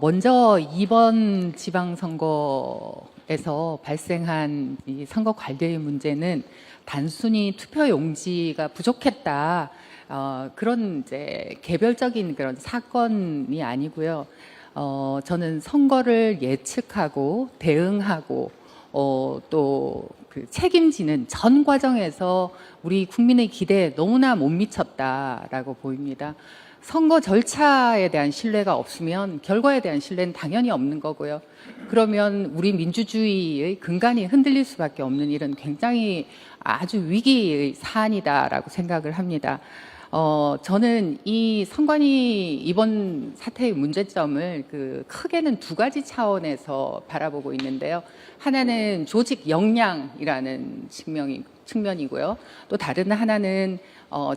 먼저 이번 지방선거에서 발생한 이 선거 관리의 문제는 단순히 투표 용지가 부족했다. 그런 이제 개별적인 그런 사건이 아니고요. 저는 선거를 예측하고 대응하고 또 그 책임지는 전 과정에서 우리 국민의 기대에 너무나 못 미쳤다라고 보입니다. 선거 절차에 대한 신뢰가 없으면 결과에 대한 신뢰는 당연히 없는 거고요. 그러면 우리 민주주의의 근간이 흔들릴 수밖에 없는 일은 굉장히 아주 위기의 사안이다라고 생각을 합니다. 저는 이 선관위 이번 사태의 문제점을 크게는 두 가지 차원에서 바라보고 있는데요. 하나는 조직 역량이라는 측면이고요. 또 다른 하나는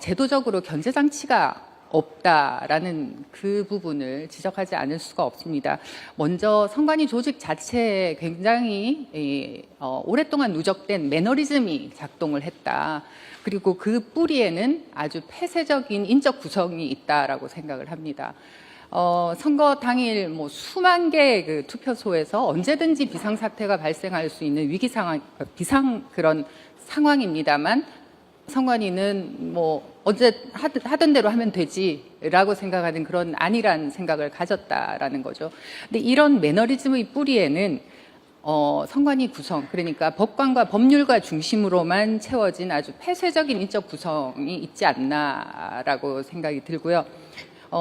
제도적으로 견제 장치가 없다라는 그 부분을 지적하지 않을 수가 없습니다. 먼저 선관위 조직 자체에 굉장히 오랫동안 누적된 매너리즘이 작동을 했다. 그리고 그 뿌리에는 아주 폐쇄적인 인적 구성이 있다라고 생각을 합니다. 선거 당일 수만 개의 그 투표소에서 언제든지 비상사태가 발생할 수 있는 위기 상황, 그런 상황입니다만 선관위는 언제 하던 대로 하면 되지라고 생각하는 그런 안일한 생각을 가졌다라는 거죠. 근데 이런 매너리즘의 뿌리에는 선관위 구성, 그러니까 법관과 법률가 중심으로만 채워진 아주 폐쇄적인 인적 구성이 있지 않나라고 생각이 들고요.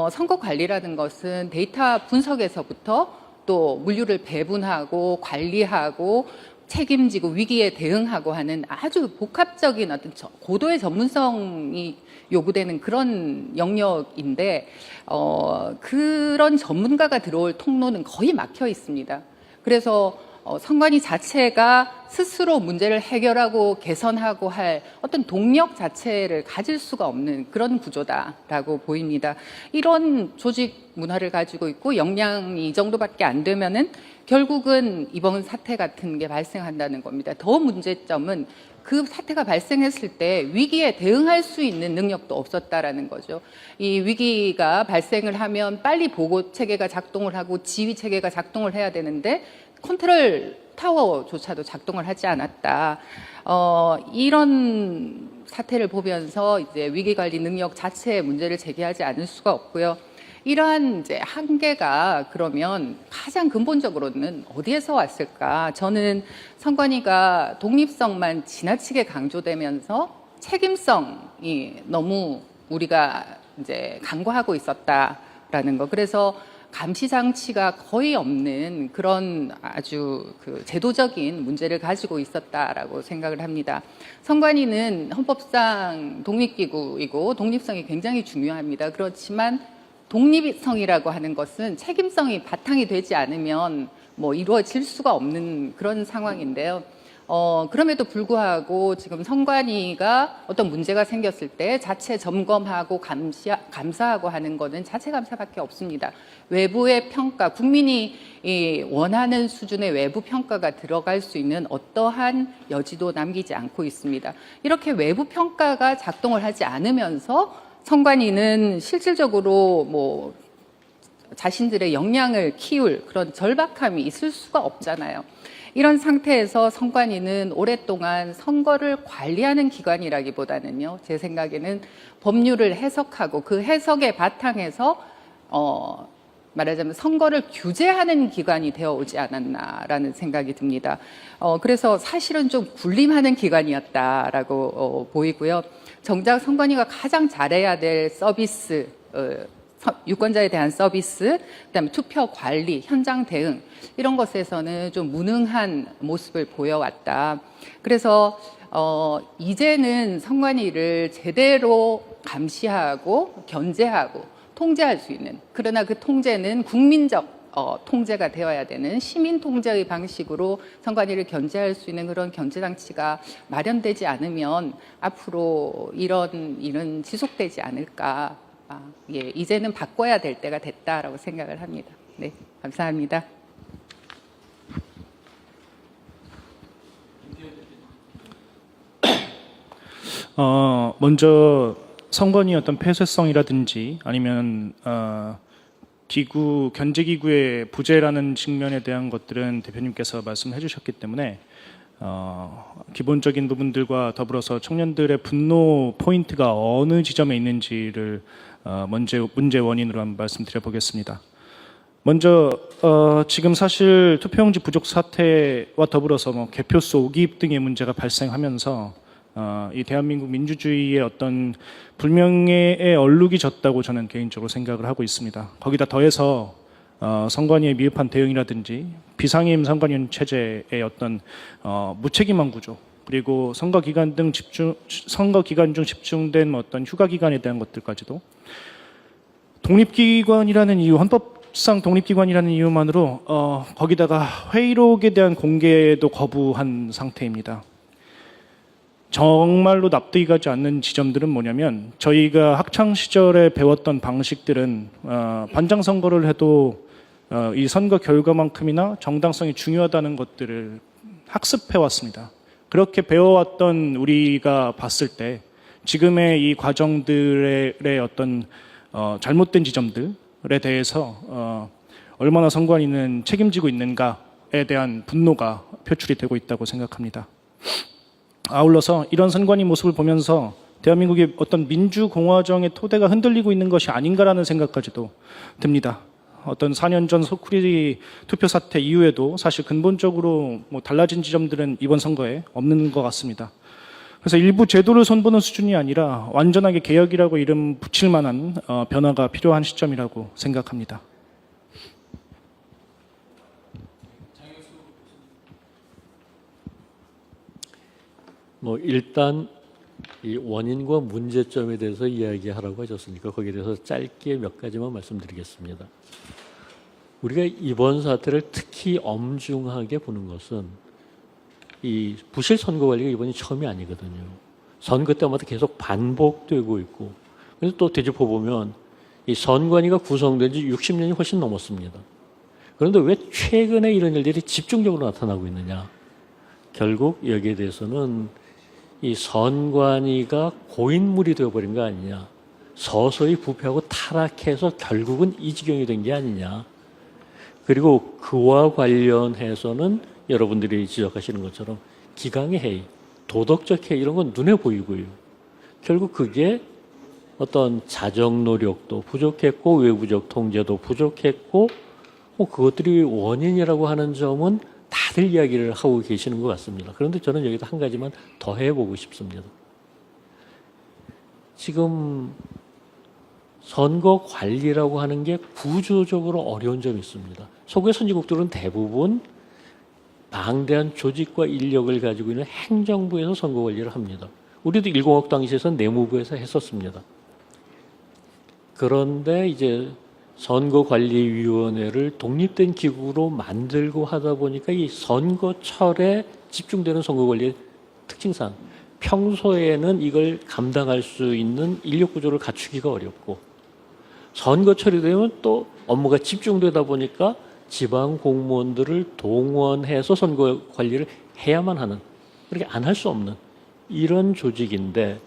선거 관리라는 것은 데이터 분석에서부터 또 물류를 배분하고 관리하고 책임지고 위기에 대응하고 하는 아주 복합적인 어떤 고도의 전문성이 요구되는 그런 영역인데 그런 전문가가 들어올 통로는 거의 막혀 있습니다. 그래서 선관위 자체가 스스로 문제를 해결하고 개선하고 할 어떤 동력 자체를 가질 수가 없는 그런 구조다라고 보입니다. 이런 조직 문화를 가지고 있고 역량이 이 정도밖에 안 되면은 결국은 이번 사태 같은 게 발생한다는 겁니다. 더 문제점은 그 사태가 발생했을 때 위기에 대응할 수 있는 능력도 없었다라는 거죠. 이 위기가 발생을 하면 빨리 보고 체계가 작동을 하고 지휘 체계가 작동을 해야 되는데 컨트롤 타워조차도 작동을 하지 않았다. 이런 사태를 보면서 이제 위기관리 능력 자체의 문제를 제기하지 않을 수가 없고요. 이러한 이제 한계가 그러면 가장 근본적으로는 어디에서 왔을까? 저는 선관위가 독립성만 지나치게 강조되면서 책임성이 너무 우리가 이제 간과하고 있었다라는 거. 그래서 감시 장치가 거의 없는 그런 아주 제도적인 문제를 가지고 있었다라고 생각을 합니다. 선관위는 헌법상 독립기구이고 독립성이 굉장히 중요합니다. 그렇지만 독립성이라고 하는 것은 책임성이 바탕이 되지 않으면 이루어질 수가 없는 그런 상황인데요. 그럼에도 불구하고 지금 선관위가 어떤 문제가 생겼을 때 자체 점검하고 감사하고 하는 거는 자체 감사밖에 없습니다. 외부의 평가, 국민이 원하는 수준의 외부 평가가 들어갈 수 있는 어떠한 여지도 남기지 않고 있습니다. 이렇게 외부 평가가 작동을 하지 않으면서 선관위는 실질적으로 자신들의 역량을 키울 그런 절박함이 있을 수가 없잖아요. 이런 상태에서 선관위는 오랫동안 선거를 관리하는 기관이라기보다는요, 제 생각에는 법률을 해석하고 그 해석의 바탕에서 말하자면 선거를 규제하는 기관이 되어 오지 않았나라는 생각이 듭니다. 그래서 사실은 좀 군림하는 기관이었다라고 보이고요. 정작 선관위가 가장 잘해야 될 서비스, 유권자에 대한 서비스, 그다음에 투표 관리, 현장 대응 이런 것에서는 좀 무능한 모습을 보여왔다. 그래서 이제는 선관위를 제대로 감시하고 견제하고 통제할 수 있는, 그러나 그 통제는 국민적 통제가 되어야 되는 시민 통제의 방식으로 선관위를 견제할 수 있는 그런 견제 장치가 마련되지 않으면 앞으로 이런 일은 지속되지 않을까. 이제는 바꿔야 될 때가 됐다라고 생각을 합니다. 네, 감사합니다. 먼저 선관위 어떤 폐쇄성이라든지 아니면 기구, 견제기구의 부재라는 측면에 대한 것들은 대표님께서 말씀해 주셨기 때문에 기본적인 부분들과 더불어서 청년들의 분노 포인트가 어느 지점에 있는지를 먼저 문제 원인으로 한번 말씀드려 보겠습니다. 먼저 지금 사실 투표용지 부족 사태와 더불어서 개표소 오기입 등의 문제가 발생하면서 이 대한민국 민주주의의 어떤 불명예에 얼룩이 졌다고 저는 개인적으로 생각을 하고 있습니다. 거기다 더해서 선관위의 미흡한 대응이라든지 비상임 선관위원 체제의 어떤 무책임한 구조, 그리고 선거 기간 중 집중된 어떤 휴가 기간에 대한 것들까지도 독립기관이라는 이유, 헌법상 독립기관이라는 이유만으로 거기다가 회의록에 대한 공개도 거부한 상태입니다. 정말로 납득이 가지 않는 지점들은 뭐냐면, 저희가 학창 시절에 배웠던 방식들은 반장 선거를 해도 이 선거 결과만큼이나 정당성이 중요하다는 것들을 학습해 왔습니다. 그렇게 배워왔던 우리가 봤을 때 지금의 이 과정들의 어떤 잘못된 지점들에 대해서 얼마나 선관위는 책임지고 있는가에 대한 분노가 표출이 되고 있다고 생각합니다. 아울러서 이런 선관위 모습을 보면서 대한민국의 어떤 민주공화정의 토대가 흔들리고 있는 것이 아닌가라는 생각까지도 듭니다. 어떤 4년 전 소쿠리 투표 사태 이후에도 사실 근본적으로 달라진 지점들은 이번 선거에 없는 것 같습니다. 그래서 일부 제도를 손보는 수준이 아니라 완전하게 개혁이라고 이름 붙일 만한 변화가 필요한 시점이라고 생각합니다. 일단 이 원인과 문제점에 대해서 이야기하라고 하셨으니까 거기에 대해서 짧게 몇 가지만 말씀드리겠습니다. 우리가 이번 사태를 특히 엄중하게 보는 것은 이 부실 선거 관리가 이번이 처음이 아니거든요. 선거 때마다 계속 반복되고 있고, 그래서 또 되짚어 보면 이 선관위가 구성된 지 60년이 훨씬 넘었습니다. 그런데 왜 최근에 이런 일들이 집중적으로 나타나고 있느냐? 결국 여기에 대해서는 이 선관위가 고인물이 되어버린 거 아니냐, 서서히 부패하고 타락해서 결국은 이 지경이 된 게 아니냐. 그리고 그와 관련해서는 여러분들이 지적하시는 것처럼 기강의 해이, 도덕적 해이, 이런 건 눈에 보이고요. 결국 그게 어떤 자정 노력도 부족했고 외부적 통제도 부족했고 그것들이 원인이라고 하는 점은 다들 이야기를 하고 계시는 것 같습니다. 그런데 저는 여기다 한 가지만 더 해보고 싶습니다. 지금 선거 관리라고 하는 게 구조적으로 어려운 점이 있습니다. 서구의 선진국들은 대부분 방대한 조직과 인력을 가지고 있는 행정부에서 선거 관리를 합니다. 우리도 1공학 당시에서는 내무부에서 했었습니다. 그런데 이제 선거관리위원회를 독립된 기구로 만들고 하다 보니까 이 선거철에 집중되는 선거관리의 특징상 평소에는 이걸 감당할 수 있는 인력구조를 갖추기가 어렵고, 선거철이 되면 또 업무가 집중되다 보니까 지방 공무원들을 동원해서 선거 관리를 해야만 하는, 그렇게 안 할 수 없는 이런 조직인데,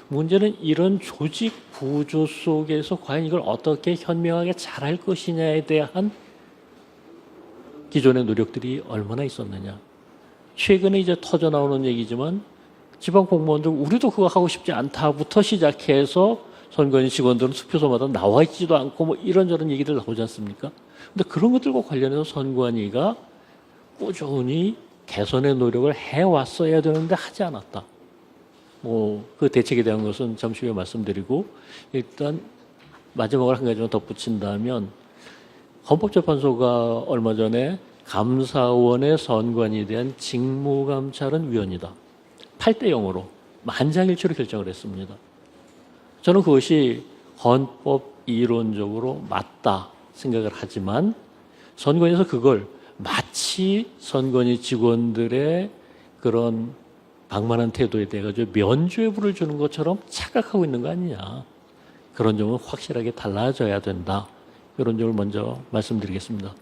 문제는 이런 조직 구조 속에서 과연 이걸 어떻게 현명하게 잘할 것이냐에 대한 기존의 노력들이 얼마나 있었느냐. 최근에 이제 터져 나오는 얘기지만 지방 공무원들 우리도 그거 하고 싶지 않다부터 시작해서 선관위 직원들은 투표소마다 나와 있지도 않고 이런저런 얘기들 나오지 않습니까? 근데 그런 것들과 관련해서 선관위가 꾸준히 개선의 노력을 해왔어야 되는데 하지 않았다. 그 대책에 대한 것은 잠시 후에 말씀드리고, 일단 마지막으로 한 가지만 덧붙인다면, 헌법재판소가 얼마 전에 감사원의 선관위에 대한 직무감찰은 위헌이다, 8대 0으로 만장일치로 결정을 했습니다. 저는 그것이 헌법 이론적으로 맞다 생각을 하지만, 선관위에서 그걸 마치 선관위 직원들의 그런 방만한 태도에 대해 가지고 면죄부를 주는 것처럼 착각하고 있는 거 아니냐. 그런 점은 확실하게 달라져야 된다. 이런 점을 먼저 말씀드리겠습니다.